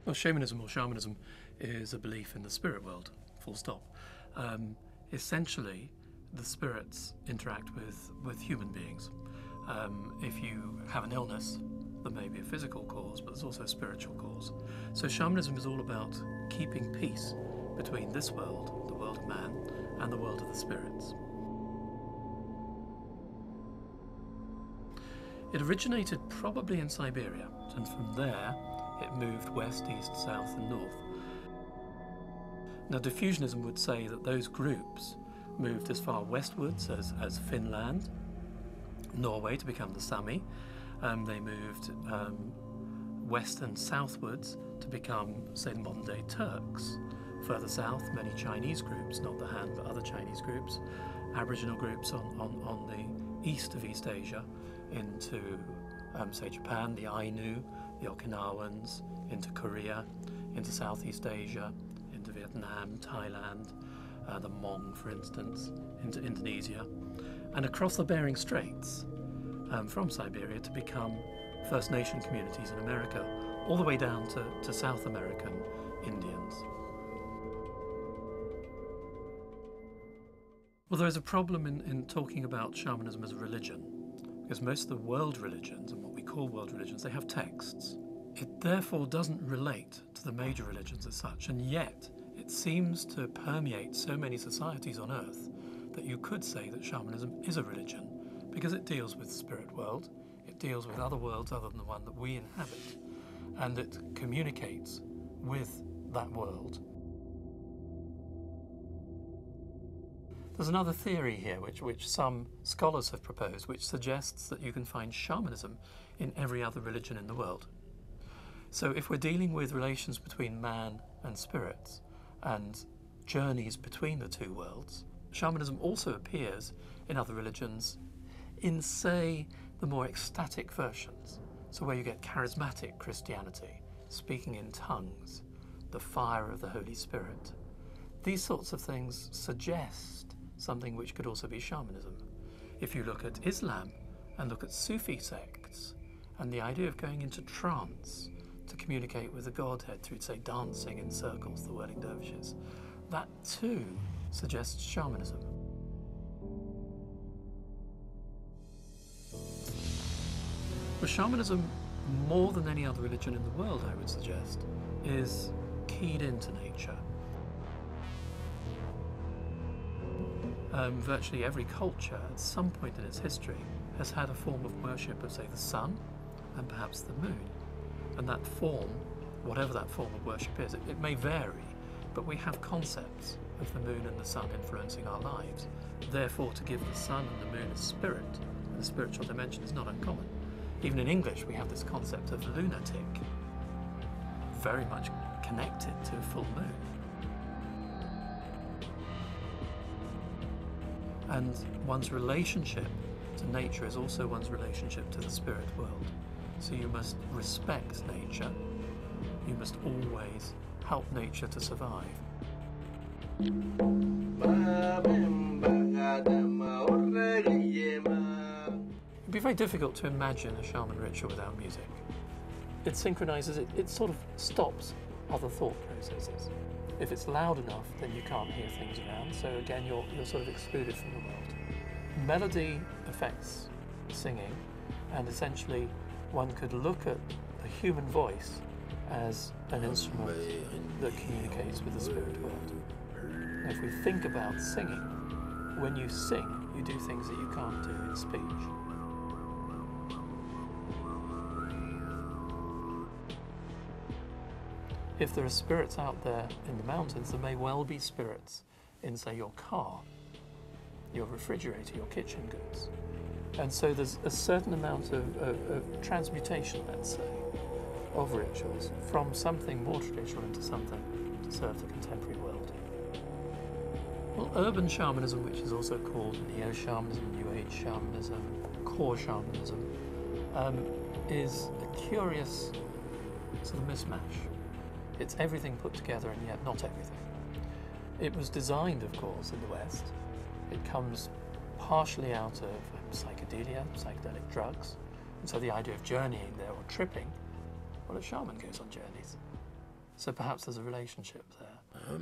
Well, shamanism is a belief in the spirit world, full stop. Essentially, the spirits interact with human beings. If you have an illness, there may be a physical cause, but there's also a spiritual cause. So shamanism is all about keeping peace between this world, the world of man, and the world of the spirits. It originated probably in Siberia, and from there it moved west, east, south and north. Now diffusionism would say that those groups moved as far westwards as Finland, Norway to become the Sami. They moved west and southwards to become, say, the modern day Turks. Further south, many Chinese groups, not the Han, but other Chinese groups, Aboriginal groups on the east of East Asia into, say, Japan, the Ainu, the Okinawans, into Korea, into Southeast Asia, into Vietnam, Thailand, the Hmong, for instance, into Indonesia, and across the Bering Straits from Siberia to become First Nation communities in America, all the way down to South American Indians. Well, there is a problem in talking about shamanism as a religion, because most of the world religions, and what we call world religions, they have texts. It therefore doesn't relate to the major religions as such, and yet it seems to permeate so many societies on Earth that you could say that shamanism is a religion, because it deals with the spirit world, it deals with other worlds other than the one that we inhabit, and it communicates with that world. There's another theory here which some scholars have proposed, which suggests that you can find shamanism in every other religion in the world. So if we're dealing with relations between man and spirits and journeys between the two worlds, shamanism also appears in other religions in, say, the more ecstatic versions. So where you get charismatic Christianity, speaking in tongues, the fire of the Holy Spirit. These sorts of things suggest something which could also be shamanism. If you look at Islam and look at Sufi sects and the idea of going into trance to communicate with the Godhead through, say, dancing in circles, the whirling dervishes, that too suggests shamanism. But shamanism, more than any other religion in the world, I would suggest, is keyed into nature. Virtually every culture at some point in its history has had a form of worship of, say, the sun and perhaps the moon. And that form, whatever that form of worship is, it may vary, but we have concepts of the moon and the sun influencing our lives. Therefore, to give the sun and the moon a spirit, and the spiritual dimension, is not uncommon. Even in English, we have this concept of lunatic, very much connected to a full moon. And one's relationship to nature is also one's relationship to the spirit world. So you must respect nature, you must always help nature to survive. It'd be very difficult to imagine a shaman ritual without music. It synchronizes, it sort of stops other thought processes. If it's loud enough, then you can't hear things around, so again you're sort of excluded from the world. Melody affects singing, and essentially one could look at the human voice as an instrument that communicates with the spirit world. And if we think about singing, when you sing, you do things that you can't do in speech. If there are spirits out there in the mountains, there may well be spirits in, say, your car, your refrigerator, your kitchen goods. And so there's a certain amount of transmutation, let's say, of rituals from something more traditional into something to serve the contemporary world. Well, urban shamanism, which is also called neo-shamanism, New Age shamanism, core shamanism, is a curious sort of mismatch. It's everything put together and yet not everything. It was designed, of course, in the West. It comes partially out of psychedelia, psychedelic drugs. And so the idea of journeying there or tripping, well, a shaman goes on journeys. So perhaps there's a relationship there.